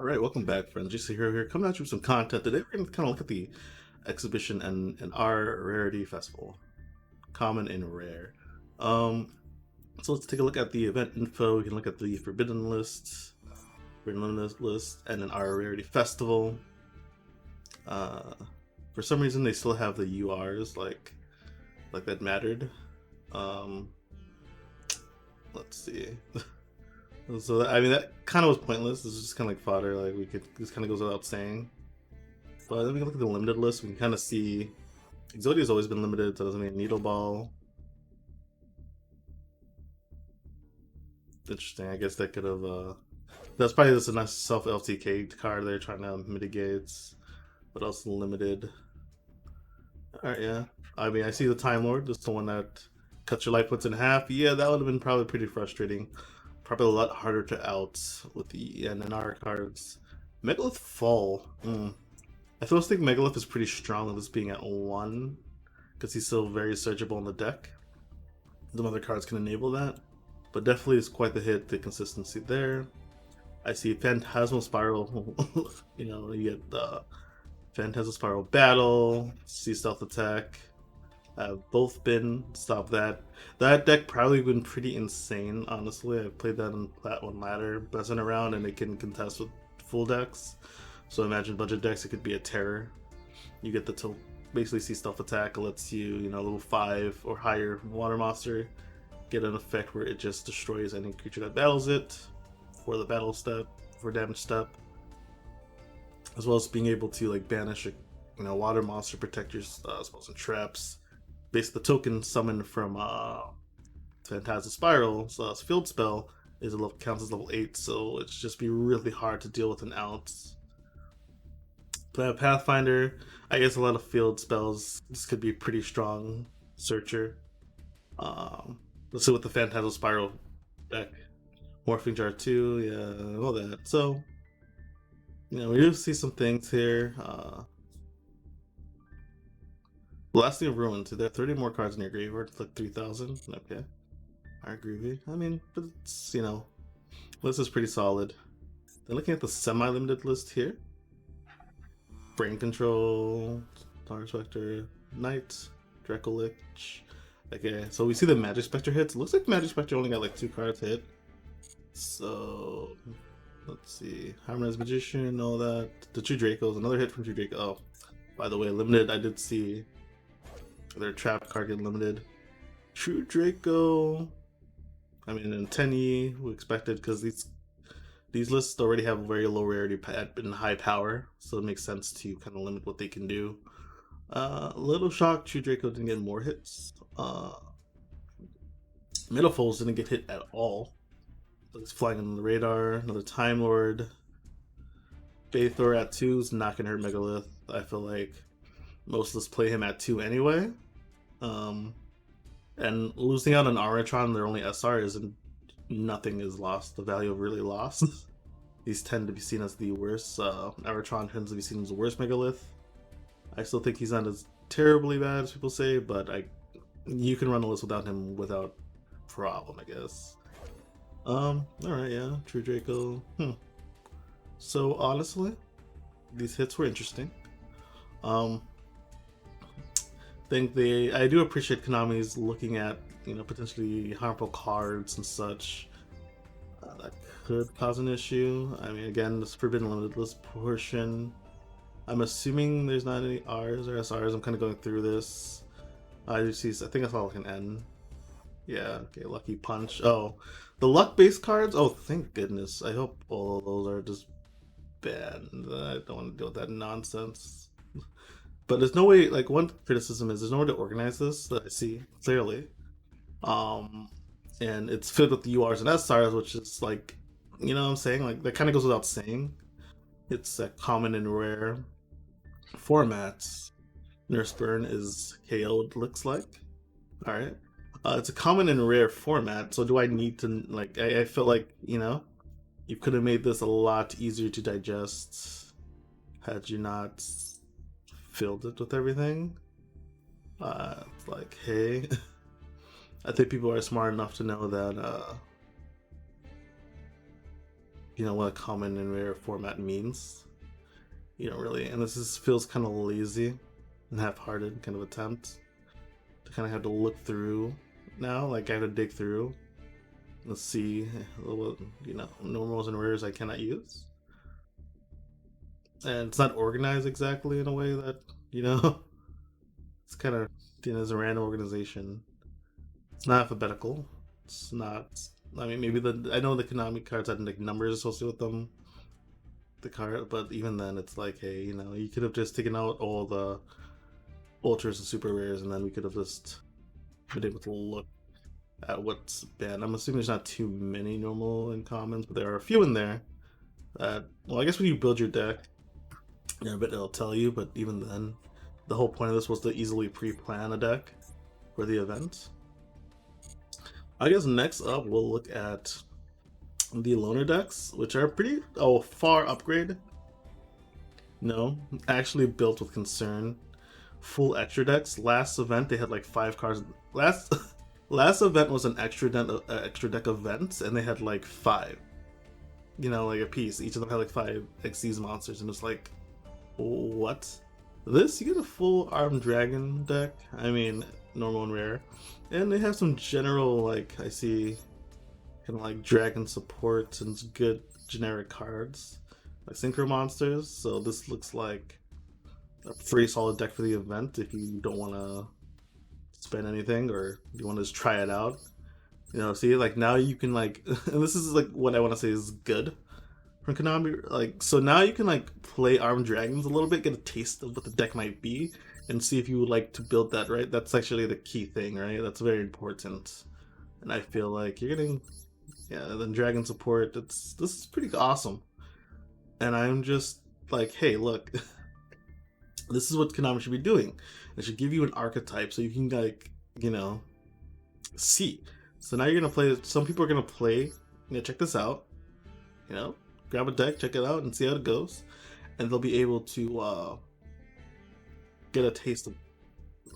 All right, welcome back, friends. JC Hero here, coming at you with some content today. We're going to kind of look at the exhibition and our rarity festival, common and rare. Um, so let's take a look at the event info. We can look at the forbidden list, and then our rarity festival. Uh, for some reason, they still have the URs like that mattered. Um, let's see. So I mean that kind of was pointless. This is just kind of like fodder. Like this kind of goes without saying. But then we can look at the limited list. We can kind of see Exodia has always been limited. So that doesn't mean Needle Ball. Interesting. I guess that could have. That's probably just a nice self LTK card they're trying to mitigate. But also limited. All right, yeah. I mean, I see the Time Lord. Just the one that cuts your life points in half. Yeah, that would have been probably pretty frustrating. Probably a lot harder to out with the NNR cards. Megalith Fall. I still think Megalith is pretty strong with this being at 1, because he's still very searchable in the deck. Some other cards can enable that, but definitely is quite the hit, the consistency there. I see Phantasmal Spiral, you get the Phantasmal Spiral Battle, Sea Stealth Attack. Both been stop that. That deck probably been pretty insane, honestly. I played that on Plat 1 ladder, buzzing around, and it can contest with full decks. So imagine budget decks, it could be a terror. You get the basically Sea Stealth Attack, lets you, level 5 or higher water monster get an effect where it just destroys any creature that battles it for the battle step, for damage step, as well as being able to like banish a water monster, protect your spells and traps. Basically, the token summoned from Phantasmal Spiral, so that's field spell, counts as level 8, so it's just be really hard to deal with an out. But Pathfinder, I guess a lot of field spells. This could be a pretty strong searcher. Let's see with the Phantasmal Spiral deck. Morphing Jar 2, yeah, all that. So, we do see some things here. Blasting of Ruins. There are 30 more cards in your graveyard. It's like 3,000. Okay. Alright, groovy. I mean, but it's, this is pretty solid. Then looking at the semi-limited list here. Brain Control, Star Spectre, Knight, Dracolich. Okay, so we see the Magic Spectre hits. It looks like Magic Spectre only got like 2 cards hit. So, let's see. Harmonized Magician, all that. The True Dracos, another hit from True Draco. Oh, by the way, limited, I did see their trap card get limited. True Draco. I mean, in 10E, we expected, because these lists already have very low rarity and high power, so it makes sense to kind of limit what they can do. Little shock, True Draco didn't get more hits. Middlefolds didn't get hit at all. It's flying on the radar. Another Time Lord. Bathor at 2 is not going to hurt Megalith. I feel like most of us play him at 2 anyway. And losing out on Aratron, their only SR isn't, nothing is lost. The value of really lost. These tend to be seen as the worst. Aratron tends to be seen as the worst Megalith. I still think he's not as terribly bad as people say, but you can run a list without him without problem, I guess. Alright, yeah, True Draco. So honestly, these hits were interesting. I do appreciate Konami's looking at, potentially harmful cards and such. That could cause an issue. I mean, again, this forbidden limited list portion. I'm assuming there's not any R's or SRs. I'm kind of going through this. I think I saw like an N. Yeah, okay, Lucky Punch. Oh, the luck-based cards? Oh, thank goodness. I hope all of those are just banned. I don't want to deal with that nonsense. But there's no way, like, one criticism is there's no way to organize this that I see, clearly. And it's filled with the URs and SRs, which is like, what I'm saying? Like, that kind of goes without saying. It's a common and rare formats. Nurse Burn is KO'd, looks like. Alright. It's a common and rare format, so do I need to, like, I feel like, you could have made this a lot easier to digest had you not filled it with everything. It's like, hey, I think people are smart enough to know that what a common and rare format means. Really, and feels kind of lazy and half-hearted kind of attempt to kind of have to look through now. Like I have to dig through. Let's see, normals and rares I cannot use, and it's not organized exactly in a way that it's kind of as a random organization. It's not alphabetical. It's not. I mean, maybe I know the Konami cards had like numbers associated with them, the card, but even then, it's like, hey, you could have just taken out all the ultras and super rares, and then we could have just been able to look at what's banned. I'm assuming there's not too many normal and commons, but there are a few in there that, well, I guess when you build your deck, it'll tell you, but even then, the whole point of this was to easily pre-plan a deck for the event. I guess next up, we'll look at the loner decks, which are pretty far upgrade. No, actually built with concern. Full extra decks. Last event they had like 5 cards. Last event was an extra deck event, and they had like 5. Like a piece. Each of them had like 5 Xyz monsters, and it's like, what? This, you get a full armed dragon deck. I mean, normal and rare, and they have some general, like, I see kind of like dragon support and good generic cards like synchro monsters. So this looks like a pretty solid deck for the event if you don't want to spend anything, or you want to just try it out. See, like now you can like and this is like what I want to say is good from Konami. Like, so now you can like play armed dragons a little bit, get a taste of what the deck might be, and see if you would like to build that, right? That's actually the key thing, right? That's very important. And I feel like you're getting, then dragon support. This is pretty awesome. And I'm just like, hey, look, this is what Konami should be doing. It should give you an archetype so you can like, see. So now you're gonna play. Some people are gonna play. Check this out. Grab a deck, check it out, and see how it goes, and they'll be able to get a taste of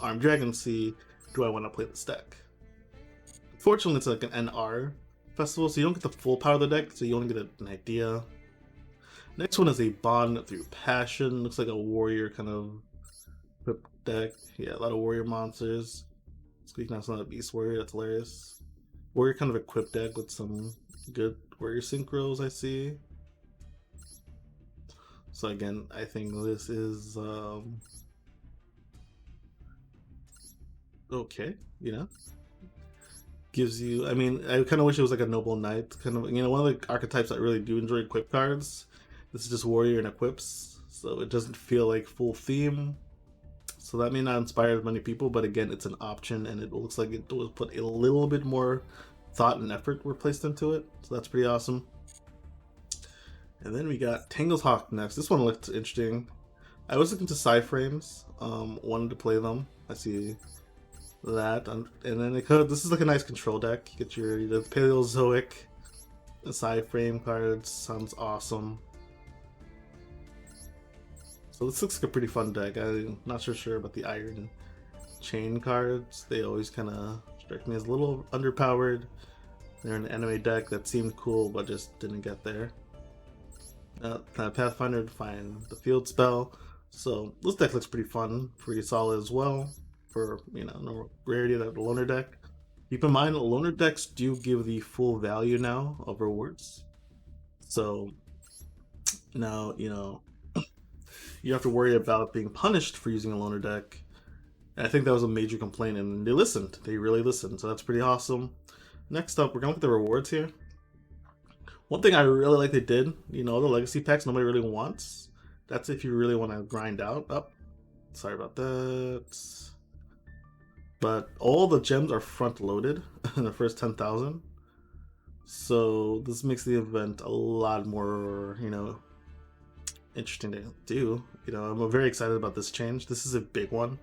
Armed Dragon. See, do I want to play this deck? Fortunately, it's like an NR festival, so you don't get the full power of the deck, so you only get an idea. Next one is a Bond Through Passion. Looks like a warrior kind of equipped deck. Yeah, a lot of warrior monsters. Speaking of a beast warrior, that's hilarious. Warrior kind of equipped deck with some good warrior synchros, I see. So again, I think this is okay, gives you, I mean, I kind of wish it was like a noble knight, kind of, one of the archetypes I really do enjoy equip cards. This is just warrior and equips, so it doesn't feel like full theme. So that may not inspire as many people, but again, it's an option, and it looks like it was put a little bit more thought and effort were placed into it, so that's pretty awesome. And then we got Tangle's Hawk next. This one looked interesting. I was looking to Psy-frames, wanted to play them. I see that, and then this is like a nice control deck. You get your Paleozoic Psy-frame cards. Sounds awesome. So this looks like a pretty fun deck. I'm not so sure about the Iron Chain cards. They always kind of strike me as a little underpowered. They're an anime deck that seemed cool, but just didn't get there. Pathfinder to find the field spell. So this deck looks pretty fun, pretty solid as well for no rarity of the loner deck. Keep in mind, loner decks do give the full value now of rewards. So now you have to worry about being punished for using a loner deck. And I think that was a major complaint, and they listened. They really listened, so that's pretty awesome. Next up, we're gonna look at the rewards here. One thing I really like they did, the legacy packs nobody really wants. That's if you really want to grind out. Sorry about that. But all the gems are front loaded in the first 10,000. So this makes the event a lot more, interesting to do. I'm very excited about this change. This is a big one.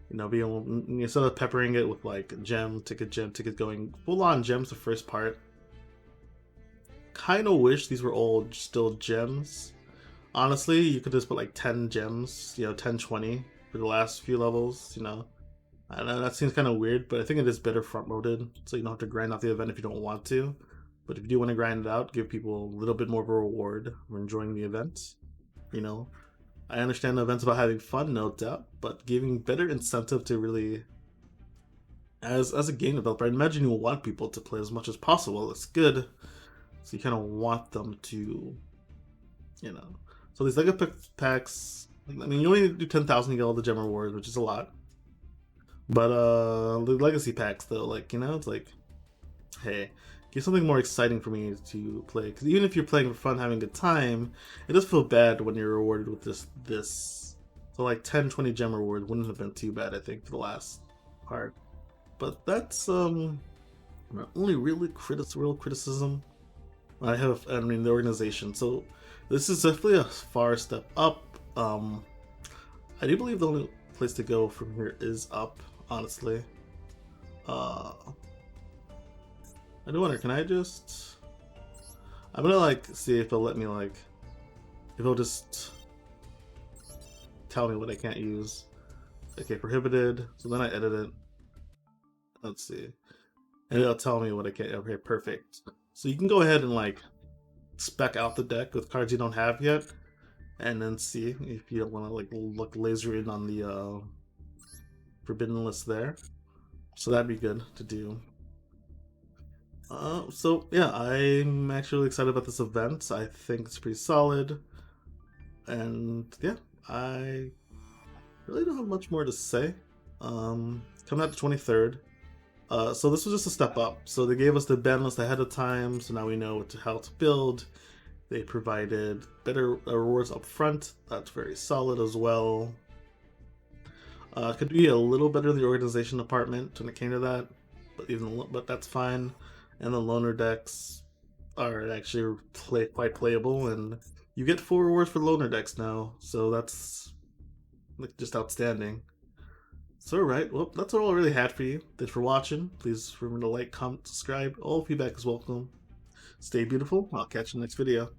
Instead of peppering it with like gem, ticket, going full on gems the first part. Kind of wish these were all still gems. Honestly, you could just put like 10 gems, 10, 20 for the last few levels, I don't know, that seems kind of weird, but I think it is better front loaded, so you don't have to grind out the event if you don't want to. But if you do want to grind it out, give people a little bit more of a reward for enjoying the event. You know, I understand the event's about having fun, no doubt, but giving better incentive to really, as a game developer, I imagine you want people to play as much as possible. It's good, so you kind of want them to, you know. So these Lego packs, I mean, you only do 10,000 to get all the gem rewards, which is a lot. But the legacy packs, though, like, you know, it's like, hey, give something more exciting for me to play. Because even if you're playing for fun, having a good time, it does feel bad when you're rewarded with this. So like 10, 20 gem rewards wouldn't have been too bad, I think, for the last part. But that's my only real criticism I have. I mean, the organization. So this is definitely a far step up. I do believe the only place to go from here is up. Honestly, I do wonder. Can I just? I'm gonna like see if they'll let me like. If they'll just tell me what I can't use. Okay, prohibited. So then I edit it. Let's see. And it'll tell me what I can't. Okay, perfect. So you can go ahead and like spec out the deck with cards you don't have yet, and then see if you don't want to like look laser in on the forbidden list there. So that'd be good to do. So yeah, I'm actually really excited about this event. I think it's pretty solid, and yeah, I really don't have much more to say. Coming out the 23rd. So this was just a step up. So they gave us the ban list ahead of time, so now we know how to build. They provided better rewards up front. That's very solid as well. Could be a little better in the organization department when it came to that, but that's fine. And the loner decks are actually quite playable, and you get 4 rewards for loner decks now, so that's like just outstanding. So alright, well that's all I really had for you. Thanks for watching. Please remember to like, comment, subscribe. All feedback is welcome. Stay beautiful. I'll catch you in the next video.